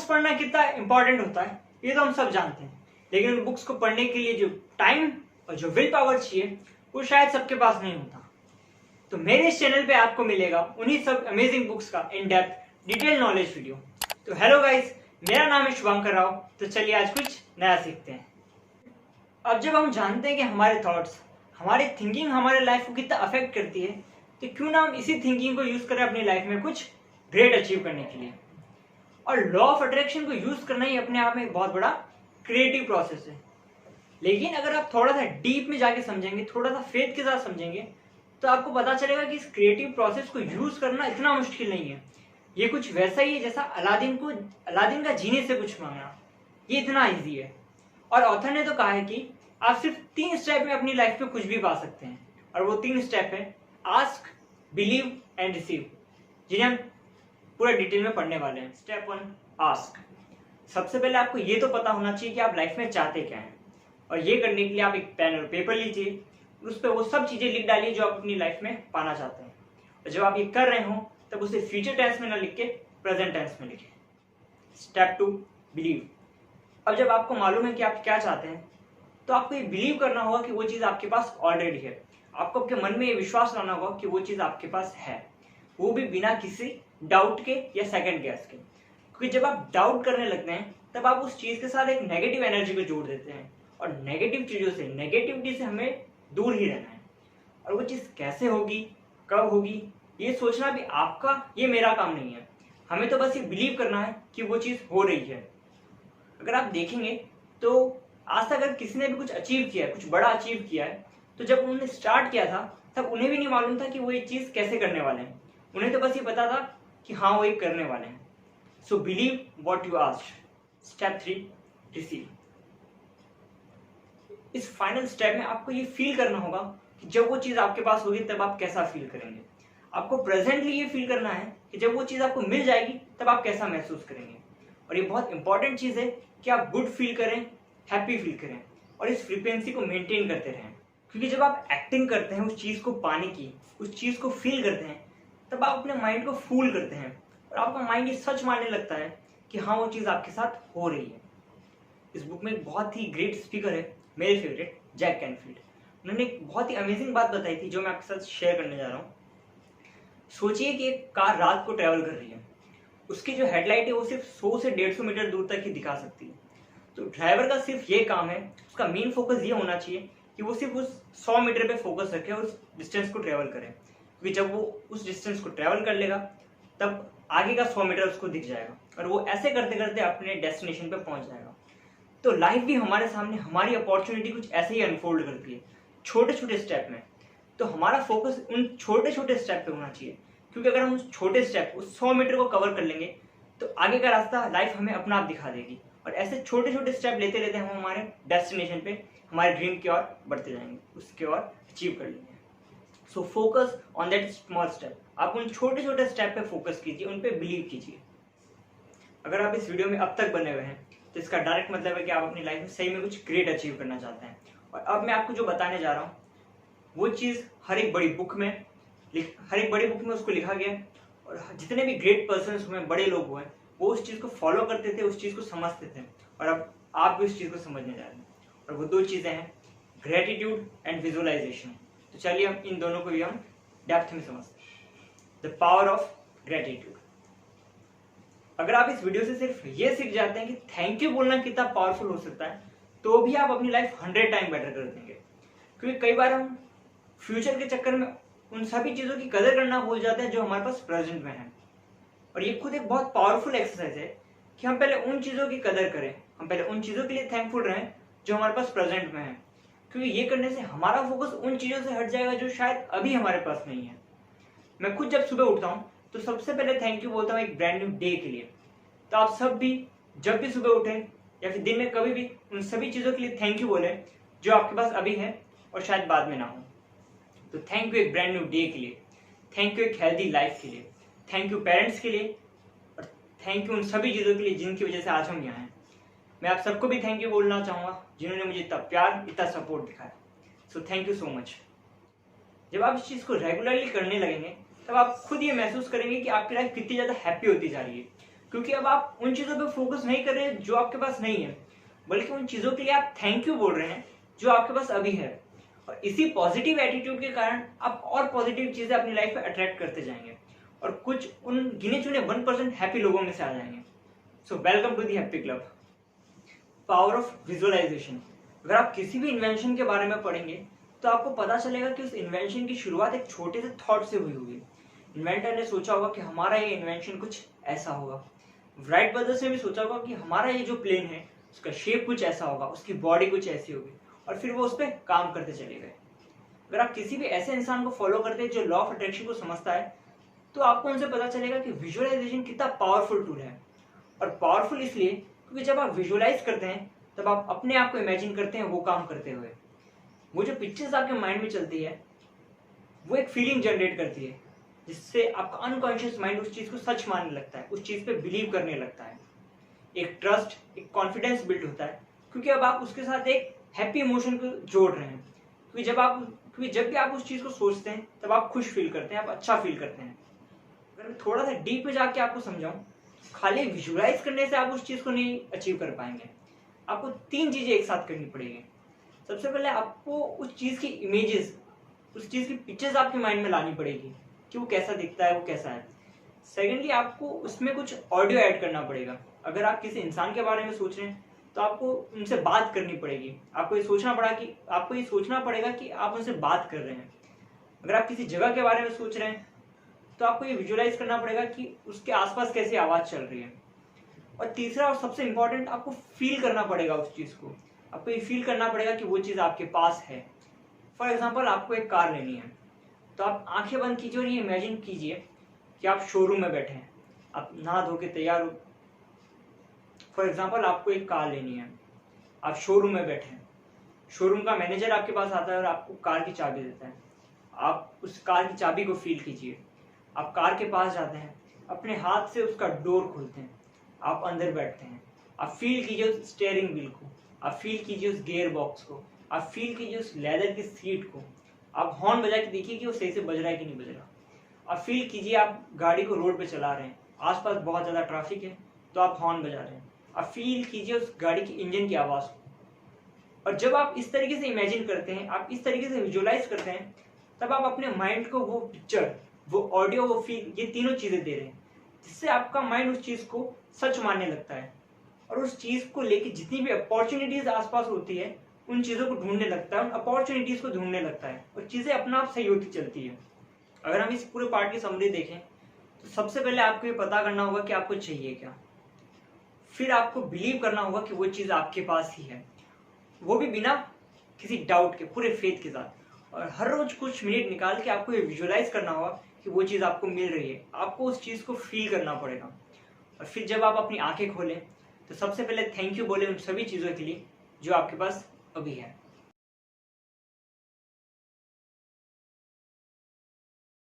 Books पढ़ना कितना important होता है ये तो हम सब जानते हैं, लेकिन उन बुक्स को पढ़ने के लिए जो टाइम और जो विल पावर चाहिए वो शायद सबके पास नहीं होता। तो मेरे इस चैनल पे आपको मिलेगा उन्हीं सब अमेजिंग बुक्स का in depth detail knowledge video. तो हेलो गाइस, मेरा नाम है शुभंकर राव। तो चलिए आज कुछ नया सीखते हैं। अब जब हम जानते हैं कि हमारे थॉट्स, हमारी थिंकिंग हमारे लाइफ को कितना अफेक्ट करती है, तो क्यों ना हम इसी थिंकिंग को यूज करें अपनी लाइफ में कुछ ग्रेट अचीव करने के लिए। और लॉ ऑफ अट्रैक्शन को यूज करना ही अपने आप में एक बहुत बड़ा क्रिएटिव प्रोसेस है। लेकिन अगर आप थोड़ा सा डीप में जाके समझेंगे, थोड़ा सा फेथ के साथ समझेंगे, तो आपको पता चलेगा कि इस क्रिएटिव प्रोसेस को यूज करना इतना मुश्किल नहीं है। ये कुछ वैसा ही है जैसा अलादीन का जीने से कुछ मांगना, ये इतना ईजी है। और ऑथर ने तो कहा है कि आप सिर्फ 3 स्टेप में अपनी लाइफ में कुछ भी पा सकते हैं, और वो 3 स्टेप है आस्क, बिलीव एंड रिसीव, जिन्हें हम पूरा डिटेल में पढ़ने वाले हैं। Step 1 ask. सबसे पहले आपको ये तो पता होना चाहिए कि आप लाइफ में चाहते क्या हैं, और ये करने के लिए आप एक पेन और पेपर लीजिए, उस पर वो सब चीजें लिख डालिए जो आप अपनी लाइफ में पाना चाहते हैं। और जब आप ये कर रहे हो तब उसे फ्यूचर टेंस में ना लिख के प्रेजेंट टेंस में लिखें। Step 2 believe. अब जब आपको मालूम है कि आप क्या चाहते हैं, तो आपको ये बिलीव करना होगा कि वो चीज आपके पास ऑलरेडी है। आपको आपके मन में ये विश्वास लाना होगा कि वो चीज आपके पास है, वो भी बिना किसी डाउट के या सेकंड गेस के। क्योंकि जब आप डाउट करने लगते हैं तब आप उस चीज के साथ एक नेगेटिव एनर्जी को जोड़ देते हैं, और नेगेटिव चीजों से, नेगेटिविटी से हमें दूर ही रहना है। और वो चीज कैसे होगी, कब होगी, ये सोचना भी आपका, ये मेरा काम नहीं है। हमें तो बस ये बिलीव करना है कि वो चीज हो रही है। अगर आप देखेंगे तो आज तक अगर किसी ने भी कुछ अचीव किया है, कुछ बड़ा अचीव किया है, तो जब उन्होंने स्टार्ट किया था तब उन्हें भी नहीं मालूम था कि वो ये चीज कैसे करने वाले हैं। उन्हें तो बस ये पता था कि हाँ वो ये करने वाले हैं। So believe what you asked. Step 3 receive. इस फाइनल स्टेप में आपको ये फील करना होगा कि जब वो चीज आपके पास होगी तब आप कैसा फील करेंगे। आपको प्रेजेंटली ये फील करना है कि जब वो चीज आपको मिल जाएगी तब आप कैसा महसूस करेंगे। और ये बहुत इंपॉर्टेंट चीज है कि आप गुड फील करें, हैप्पी फील करें, और इस फ्रीक्वेंसी को मेंटेन करते रहें। क्योंकि जब आप एक्टिंग करते हैं उस चीज को पाने की, उस चीज को फील करते हैं, तब आप अपने माइंड को फूल करते हैं, और आपका माइंड ये सच मानने लगता है कि हाँ वो चीज आपके साथ हो रही है। इस बुक में एक बहुत ही ग्रेट स्पीकर है, मेरे फेवरेट, जैक कैनफील्ड। उन्होंने एक बहुत ही अमेजिंग बात बताई थी जो मैं आपके साथ शेयर करने जा रहा हूँ। सोचिए कि एक कार रात को ट्रेवल कर रही है, उसकी जो हेडलाइट है वो सिर्फ 100 से 150 मीटर दूर तक ही दिखा सकती है। तो ड्राइवर का सिर्फ ये काम है, उसका मेन फोकस ये होना चाहिए कि वो सिर्फ उस 100 मीटर पे फोकस रखे और उस डिस्टेंस को ट्रेवल करे। क्योंकि जब वो उस डिस्टेंस को ट्रेवल कर लेगा तब आगे का 100 मीटर उसको दिख जाएगा, और वो ऐसे करते करते अपने डेस्टिनेशन पे पहुंच जाएगा। तो लाइफ भी हमारे सामने हमारी अपॉर्चुनिटी कुछ ऐसे ही अनफोल्ड करती है, छोटे छोटे स्टेप में। तो हमारा फोकस उन छोटे छोटे स्टेप पे होना चाहिए, क्योंकि अगर हम उस छोटे स्टेप, उस 100 मीटर को कवर कर लेंगे तो आगे का रास्ता लाइफ हमें अपना आप दिखा देगी। और ऐसे छोटे छोटे स्टेप लेते लेते हम हमारे डेस्टिनेशन पे, हमारे ड्रीम की ओर बढ़ते जाएंगे, उसके ओर अचीव कर लेंगे। So focus on that small step. आप उन छोटे छोटे स्टेप पे फोकस कीजिए, उन पे बिलीव कीजिए। अगर आप इस वीडियो में अब तक बने हुए हैं तो इसका डायरेक्ट मतलब है कि आप अपनी लाइफ में सही में कुछ ग्रेट अचीव करना चाहते हैं। और अब मैं आपको जो बताने जा रहा हूँ वो चीज़ हर एक बड़ी बुक में उसको लिखा गया है। और जितने भी ग्रेट पर्सन्स हुए, बड़े लोग हुए, वो उस चीज़ को फॉलो करते थे, उस चीज़ को समझते थे, और अब आप भी उस चीज़ को समझने जा रहे हैं। और वो 2 चीज़ें हैं, ग्रेटिट्यूड एंड विजुअलाइजेशन। तो चलिए हम इन दोनों को भी हम डेप्थ में समझते हैं। The power of gratitude. अगर आप इस वीडियो से सिर्फ ये सीख जाते हैं कि थैंक यू बोलना कितना पावरफुल हो सकता है, तो भी आप अपनी लाइफ 100 टाइम बेटर कर देंगे। क्योंकि कई बार हम फ्यूचर के चक्कर में उन सभी चीज़ों की कदर करना भूल जाते हैं जो हमारे पास प्रेजेंट में है। और ये खुद एक बहुत पावरफुल एक्सरसाइज है कि हम पहले उन चीज़ों की कदर करें, हम पहले उन चीज़ों के लिए थैंकफुल रहें जो हमारे पास प्रेजेंट में है। क्योंकि ये करने से हमारा फोकस उन चीज़ों से हट जाएगा जो शायद अभी हमारे पास नहीं है। मैं खुद जब सुबह उठता हूँ तो सबसे पहले थैंक यू बोलता हूँ एक ब्रांड न्यू डे के लिए। तो आप सब भी जब भी सुबह उठें या फिर दिन में कभी भी उन सभी चीज़ों के लिए थैंक यू बोलें जो आपके पास अभी है और शायद बाद में ना हो। तो थैंक यू एक ब्रांड न्यू डे के लिए, थैंक यू एक हेल्दी लाइफ के लिए, थैंक यू पेरेंट्स के लिए, और थैंक यू उन सभी चीज़ों के लिए जिनकी वजह से आज हम यहाँ हैं। मैं आप सबको भी थैंक यू बोलना चाहूँगा जिन्होंने मुझे इतना प्यार, इतना सपोर्ट दिखाया। So thank you so much. जब आप इस चीज़ को रेगुलरली करने लगेंगे तब आप खुद ये महसूस करेंगे कि आपकी लाइफ कितनी ज़्यादा हैप्पी होती जा रही है। क्योंकि अब आप उन चीज़ों पे फोकस नहीं कर रहे जो आपके पास नहीं है, बल्कि उन चीज़ों के लिए आप थैंक यू बोल रहे हैं जो आपके पास अभी है। और इसी पॉजिटिव एटीट्यूड के कारण आप और पॉजिटिव चीज़ें अपनी लाइफ में अट्रैक्ट करते जाएंगे और कुछ उन गिने चुने 1% हैप्पी लोगों में से आ जाएंगे। So welcome to the happy club. Power of visualization. अगर आप किसी भी इन्वेंशन के बारे में पढ़ेंगे तो आपको पता चलेगा कि उस इन्वेंशन की शुरुआत एक छोटे से थॉट से हुई होगी। इन्वेंटर ने सोचा होगा कि हमारा ये इन्वेंशन कुछ ऐसा होगा। राइट ब्रदर्स ने भी सोचा होगा कि हमारा ये जो प्लेन है उसका शेप कुछ ऐसा होगा, उसकी बॉडी कुछ ऐसी होगी, और फिर वो उस पर काम करते चले गए। अगर आप किसी भी ऐसे इंसान को फॉलो करते हैं जो लॉ ऑफ अट्रैक्शन को समझता है तो आपको उनसे पता चलेगा कि विजुअलाइजेशन कितना पावरफुल टूल है। और पावरफुल इसलिए क्योंकि जब आप विजुअलाइज करते हैं तब आप अपने आप को इमेजिन करते हैं वो काम करते हुए। वो जो पिक्चर्स आपके माइंड में चलती है वो एक फीलिंग जनरेट करती है, जिससे आपका अनकॉन्शियस माइंड उस चीज को सच मानने लगता है, उस चीज पे बिलीव करने लगता है। एक ट्रस्ट, एक कॉन्फिडेंस बिल्ड होता है, क्योंकि अब आप उसके साथ एक हैप्पी इमोशन को जोड़ रहे हैं। क्योंकि जब भी आप उस चीज को सोचते हैं तब आप खुश फील करते हैं, आप अच्छा फील करते हैं। अगर मैं थोड़ा सा डीप में जाके आपको समझाऊं, खाली विजुअलाइज करने से आप उस चीज को नहीं अचीव कर पाएंगे। आपको 3 चीजें एक साथ करनी पड़ेगी। सबसे पहले आपको उस चीज की इमेजेस, उस चीज की पिक्चर्स आपके माइंड में लानी पड़ेगी कि वो कैसा दिखता है, वो कैसा है। सेकेंडली आपको उसमें कुछ ऑडियो ऐड करना पड़ेगा। अगर आप किसी इंसान के बारे में सोच रहे हैं तो आपको उनसे बात करनी पड़ेगी। आपको ये सोचना पड़ेगा कि आप उनसे बात कर रहे हैं। अगर आप किसी जगह के बारे में सोच रहे हैं तो आपको ये विजुअलाइज करना पड़ेगा कि उसके आसपास कैसी आवाज चल रही है। और तीसरा और सबसे इंपॉर्टेंट, आपको फील करना पड़ेगा उस चीज को। आपको ये फील करना पड़ेगा कि वो चीज आपके पास है। फॉर एग्जाम्पल, आपको एक कार लेनी है तो आप आंखें बंद कीजिए और ये इमेजिन कीजिए कि आप शोरूम में बैठे हैं, आप नहा धो के तैयार हो। फॉर एग्जाम्पल, आपको एक कार लेनी है, आप शोरूम में बैठे हैं, शोरूम का मैनेजर आपके पास आता है और आपको कार की चाबी देता है। आप उस कार की चाबी को फील कीजिए। आप कार के पास जाते हैं, अपने हाथ से उसका डोर खोलते हैं, आप अंदर बैठते हैं। आप फील कीजिए उस स्टीयरिंग व्हील को, आप फील कीजिए उस गियर बॉक्स को, आप फील कीजिए उस लेदर की सीट को। आप हॉर्न बजा के देखिए कि वो सही से बज रहा है कि नहीं बज रहा। आप फील कीजिए आप गाड़ी को रोड पे चला रहे हैं, आसपास बहुत ज़्यादा ट्रैफिक है तो आप हॉर्न बजा रहे हैं। आप फील कीजिए उस गाड़ी की इंजन की आवाज़ को। और जब आप इस तरीके से इमेजिन करते हैं, आप इस तरीके से विजुअलाइज करते हैं, तब आप अपने माइंड को वो पिक्चर, वो ऑडियो, वो फील, ये तीनों चीज़ें दे रहे हैं, जिससे आपका माइंड उस चीज़ को सच मानने लगता है और उस चीज़ को लेके जितनी भी अपॉर्चुनिटीज आसपास होती है उन चीज़ों को ढूंढने लगता है, उन अपॉर्चुनिटीज को ढूंढने लगता है और चीज़ें अपना आप सही होती चलती है। अगर हम इस पूरे पार्ट की समरी देखें तो सबसे पहले आपको ये पता करना होगा कि आपको चाहिए क्या। फिर आपको बिलीव करना होगा कि वो चीज़ आपके पास ही है, वो भी बिना किसी डाउट के, पूरे फेथ के साथ। और हर रोज कुछ मिनट निकाल के आपको ये विजुअलाइज करना होगा कि वो चीज़ आपको मिल रही है। आपको उस चीज़ को फील करना पड़ेगा। और फिर जब आप अपनी आंखें खोलें तो सबसे पहले थैंक यू बोले उन सभी चीज़ों के लिए जो आपके पास अभी है।